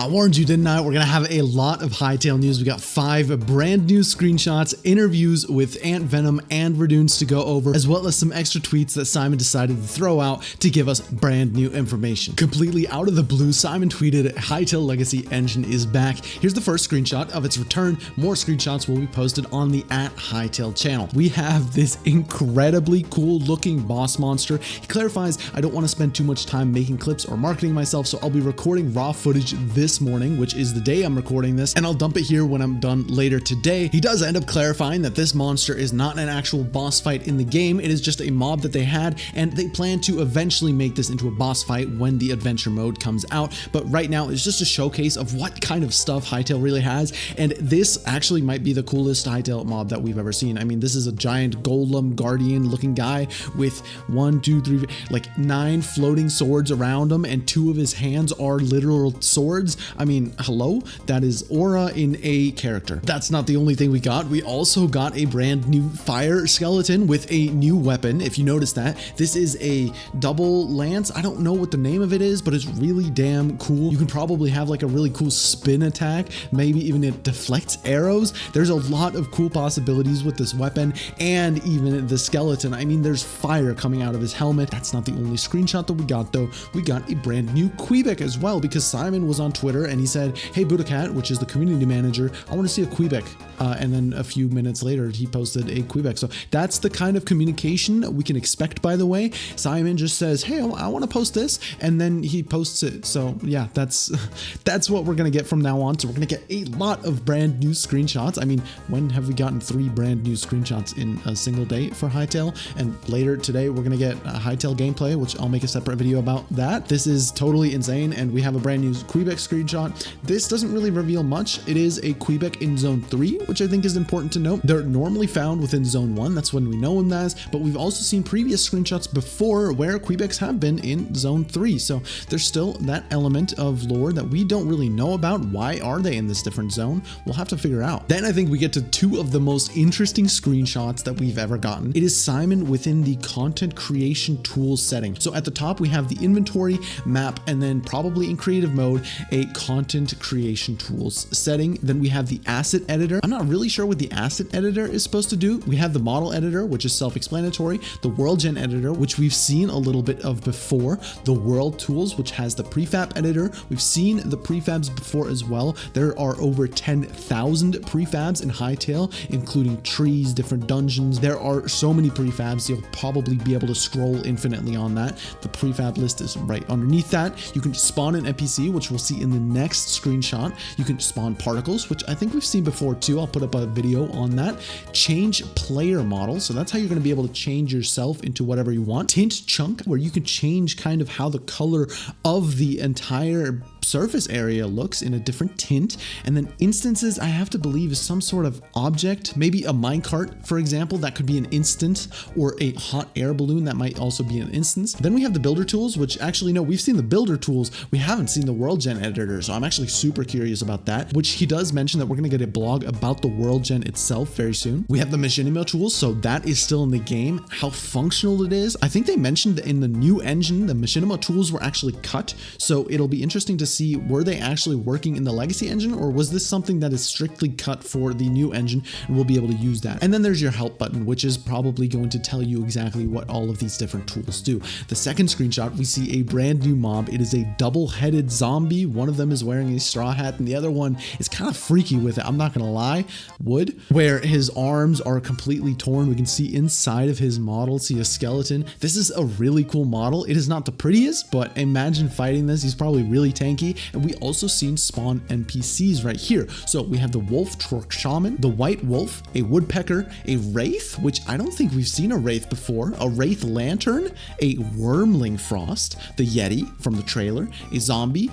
I warned you, didn't I? We're going to have a lot of Hytale news. We got 5 brand new screenshots, interviews with Ant Venom and Radoons to go over, as well as some extra tweets that Simon decided to throw out to give us brand new information. Completely out of the blue, Simon tweeted, Hytale Legacy Engine is back. Here's the first screenshot of its return. More screenshots will be posted on the @Hytale channel. We have this incredibly cool looking boss monster. He clarifies, I don't want to spend too much time making clips or marketing myself, so I'll be recording raw footage this morning, which is the day I'm recording this, and I'll dump it here when I'm done later today. He does end up clarifying that this monster is not an actual boss fight in the game. It is just a mob that they had, and they plan to eventually make this into a boss fight when the adventure mode comes out. But right now it's just a showcase of what kind of stuff Hytale really has, and this actually might be the coolest Hytale mob that we've ever seen. I mean, this is a giant golem guardian looking guy with 1, 2, 3, like 9 floating swords around him, and 2 of his hands are literal swords. I mean, hello? That is aura in a character. That's not the only thing we got. We also got a brand new fire skeleton with a new weapon. If you notice that, this is a double lance. I don't know what the name of it is, but it's really damn cool. You can probably have like a really cool spin attack. Maybe even it deflects arrows. There's a lot of cool possibilities with this weapon and even the skeleton. I mean, there's fire coming out of his helmet. That's not the only screenshot that we got though. We got a brand new Quebec as well, because Simon was on Twitter and he said, hey Budacat, which is the community manager, I want to see a Quebec. And then a few minutes later, he posted a Quebec. So that's the kind of communication we can expect, by the way. Simon just says, hey, I want to post this, and then he posts it. So yeah, that's what we're going to get from now on. So we're going to get a lot of brand new screenshots. I mean, when have we gotten 3 brand new screenshots in a single day for Hytale? And later today, we're going to get a Hytale gameplay, which I'll make a separate video about that. This is totally insane, and we have a brand new Quebec screenshot. This doesn't really reveal much. It is a Quebec in Zone 3, which I think is important to note. They're normally found within Zone 1. That's when we know them as, but we've also seen previous screenshots before where Quebecs have been in Zone 3. So there's still that element of lore that we don't really know about. Why are they in this different zone? We'll have to figure out. Then I think we get to 2 of the most interesting screenshots that we've ever gotten. It is Simon within the content creation tools setting. So at the top, we have the inventory map, and then probably in creative mode, a content creation tools setting. Then we have the asset editor. I'm not really sure what the asset editor is supposed to do. We have the model editor, which is self-explanatory, the world gen editor, which we've seen a little bit of before, the world tools, which has the prefab editor. We've seen the prefabs before as well. There are over 10,000 prefabs in Hytale, including trees, different dungeons. There are so many prefabs, you'll probably be able to scroll infinitely on that. The prefab list is right underneath that. You can spawn an NPC, which we'll see in the next screenshot. You can spawn particles, which I think we've seen before too. I'll put up a video on that. Change player model. So that's how you're going to be able to change yourself into whatever you want. Tint chunk, where you can change kind of how the color of the entire surface area looks in a different tint. And then instances, I have to believe, is some sort of object, maybe a minecart, for example. That could be an instance, or a hot air balloon. That might also be an instance. Then we have the builder tools, which actually, no, we've seen the builder tools. We haven't seen the world gen editor. So I'm actually super curious about that, which he does mention that we're going to get a blog about the world gen itself very soon. We have the machinima tools. So that is still in the game. How functional it is. I think they mentioned that in the new engine, the machinima tools were actually cut. So it'll be interesting to see, were they actually working in the legacy engine, or was this something that is strictly cut for the new engine and we'll be able to use that? And then there's your help button, which is probably going to tell you exactly what all of these different tools do. The second screenshot, we see a brand new mob. It is a double-headed zombie. One of them is wearing a straw hat and the other one is kind of freaky with it. I'm not gonna lie, where his arms are completely torn. We can see inside of his model, see a skeleton. This is a really cool model. It is not the prettiest, but imagine fighting this. He's probably really tanky. And we also seen spawn NPCs right here. So we have the wolf Trork shaman, the white wolf, a woodpecker, a wraith, which I don't think we've seen a wraith before, a wraith lantern, a wormling frost, the yeti from the trailer, a zombie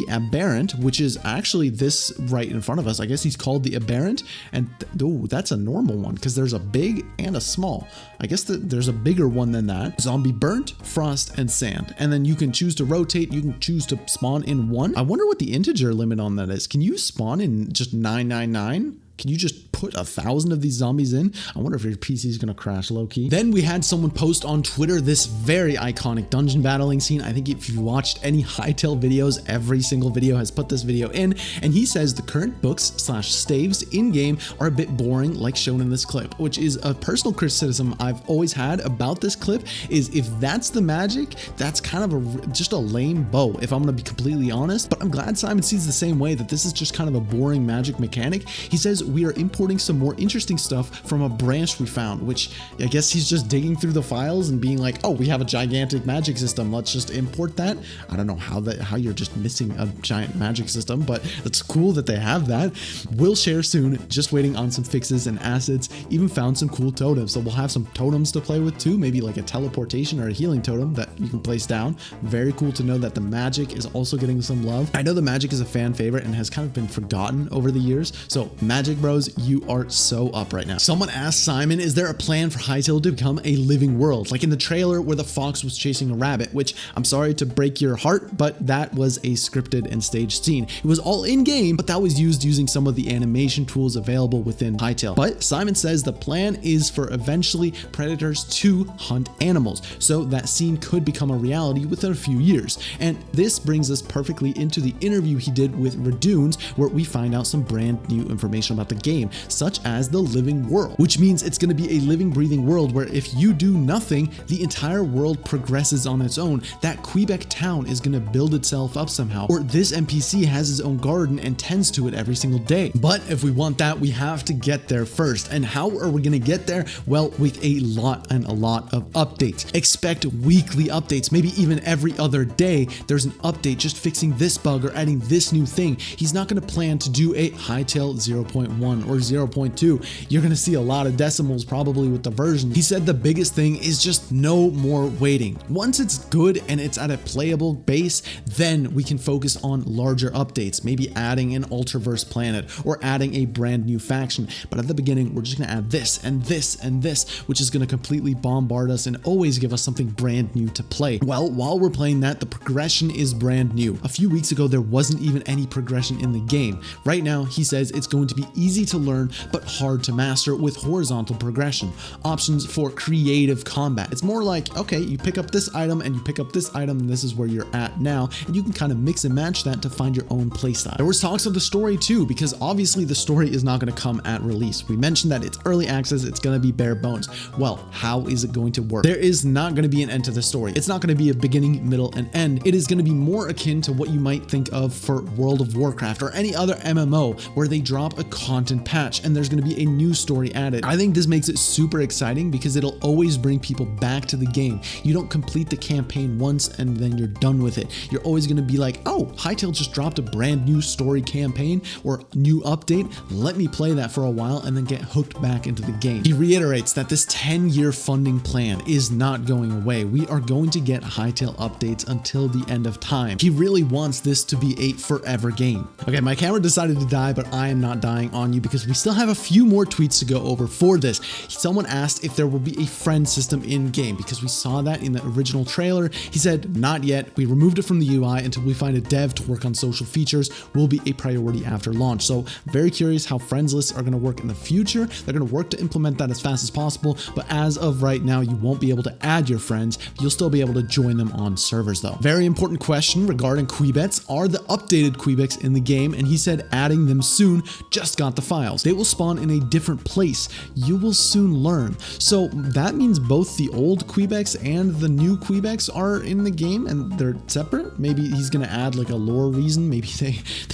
aberrant, which is actually this right in front of us. I guess he's called the aberrant, and oh, that's a normal one because there's a big and a small. I guess there's a bigger one than that. Zombie burnt, frost, and sand. And then you can choose to rotate. You can choose to spawn in one. I wonder what the integer limit on that is. Can you spawn in just 999? can you just put 1,000 of these zombies in? I wonder if your PC is going to crash low-key. Then we had someone post on Twitter this very iconic dungeon battling scene. I think if you watched any Hytale videos, every single video has put this video in, and he says the current books/staves in-game are a bit boring, like shown in this clip, which is a personal criticism I've always had about this clip, is if that's the magic, that's kind of just a lame bow, if I'm going to be completely honest. But I'm glad Simon sees the same way, that this is just kind of a boring magic mechanic. He says we are importing some more interesting stuff from a branch we found, which I guess he's just digging through the files and being like, oh, we have a gigantic magic system, let's just import that. I don't know how you're just missing a giant magic system, but it's cool that they have that. We'll share soon, just waiting on some fixes and assets. Even found some cool totems, so we'll have some totems to play with too, maybe like a teleportation or a healing totem that you can place down. Very cool to know that the magic is also getting some love. I know the magic is a fan favorite and has kind of been forgotten over the years, so Magic Bros, you are so up right now. Someone asked Simon, is there a plan for Hytale to become a living world, like in the trailer where the fox was chasing a rabbit, which I'm sorry to break your heart, but that was a scripted and staged scene. It was all in game, but that was used using some of the animation tools available within Hytale. But Simon says the plan is for eventually predators to hunt animals, so that scene could become a reality within a few years. And this brings us perfectly into the interview he did with Redunes, where we find out some brand new information about the game, such as the living world, which means it's going to be a living, breathing world where if you do nothing, the entire world progresses on its own. That Quebec town is going to build itself up somehow, or this NPC has his own garden and tends to it every single day. But if we want that, we have to get there first. And how are we going to get there? Well, with a lot of updates. Expect weekly updates, maybe even every other day there's an update just fixing this bug or adding this new thing. He's not going to plan to do a Hytale 0.1 or 0.2. You're going to see a lot of decimals probably with the version. He said the biggest thing is just no more waiting. Once it's good and it's at a playable base, then we can focus on larger updates, maybe adding an Ultraverse planet or adding a brand new faction. But at the beginning, we're just going to add this and this and this, which is going to completely bombard us and always give us something brand new to play. Well, while we're playing that, the progression is brand new. A few weeks ago, there wasn't even any progression in the game. Right now, he says it's going to be easy to learn, but hard to master with horizontal progression. Options for creative combat. It's more like, okay, you pick up this item and you pick up this item and this is where you're at now, and you can kind of mix and match that to find your own playstyle. There was talks of the story too, because obviously the story is not going to come at release. We mentioned that it's early access, it's going to be bare bones. Well, how is it going to work? There is not going to be an end to the story. It's not going to be a beginning, middle, and end. It is going to be more akin to what you might think of for World of Warcraft or any other MMO, where they drop a content patch and there's going to be a new story added. I think this makes it super exciting because it'll always bring people back to the game. You don't complete the campaign once and then you're done with it. You're always going to be like, oh, Hytale just dropped a brand new story campaign or new update. Let me play that for a while and then get hooked back into the game. He reiterates that this 10-year funding plan is not going away. We are going to get Hytale updates until the end of time. He really wants this to be a forever game. Okay, my camera decided to die, but I am not dying on you because we still have a few more tweets to go over for this. Someone asked if there will be a friend system in game because we saw that in the original trailer. He said, not yet. We removed it from the UI until we find a dev to work on social features. Will be a priority after launch. So very curious how friends lists are going to work in the future. They're going to work to implement that as fast as possible, but as of right now, you won't be able to add your friends. You'll still be able to join them on servers though. Very important question regarding Quebets. Are the updated Quebets in the game? And he said adding them soon. Just got the files. They will spawn in a different place. You will soon learn. So that means both the old Quebets and the new Quebets are in the game and they're separate. Maybe he's going to add like a lore reason. Maybe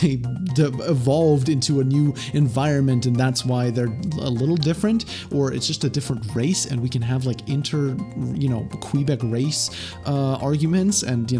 they evolved into a new environment and that's why they're a little different, or it's just a different race and we can have like Quebec race arguments, and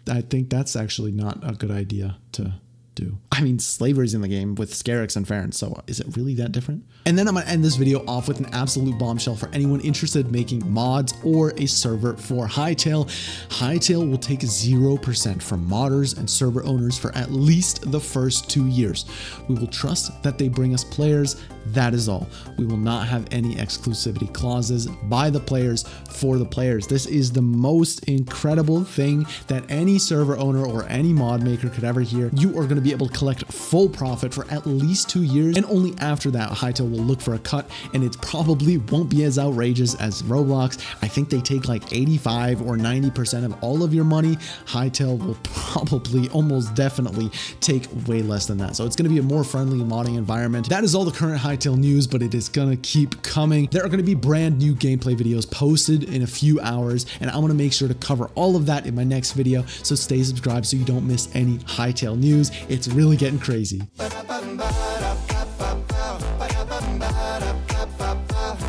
I think that's actually not a good idea to do. I mean, slavery's in the game with Scarix and Farron, so is it really that different? And then I'm gonna end this video off with an absolute bombshell for anyone interested in making mods or a server for Hytale. Hytale will take 0% from modders and server owners for at least the first 2 years. We will trust that they bring us players. That is all. We will not have any exclusivity clauses by the players for the players. This is the most incredible thing that any server owner or any mod maker could ever hear. You are going to to be able to collect full profit for at least 2 years, and only after that Hytale will look for a cut, and it probably won't be as outrageous as Roblox. I think they take like 85 or 90% of all of your money. Hytale will probably almost definitely take way less than that. So it's going to be a more friendly modding environment. That is all the current Hytale news, but it is going to keep coming. There are going to be brand new gameplay videos posted in a few hours, and I'm going to make sure to cover all of that in my next video. So stay subscribed so you don't miss any Hytale news. It's really getting crazy.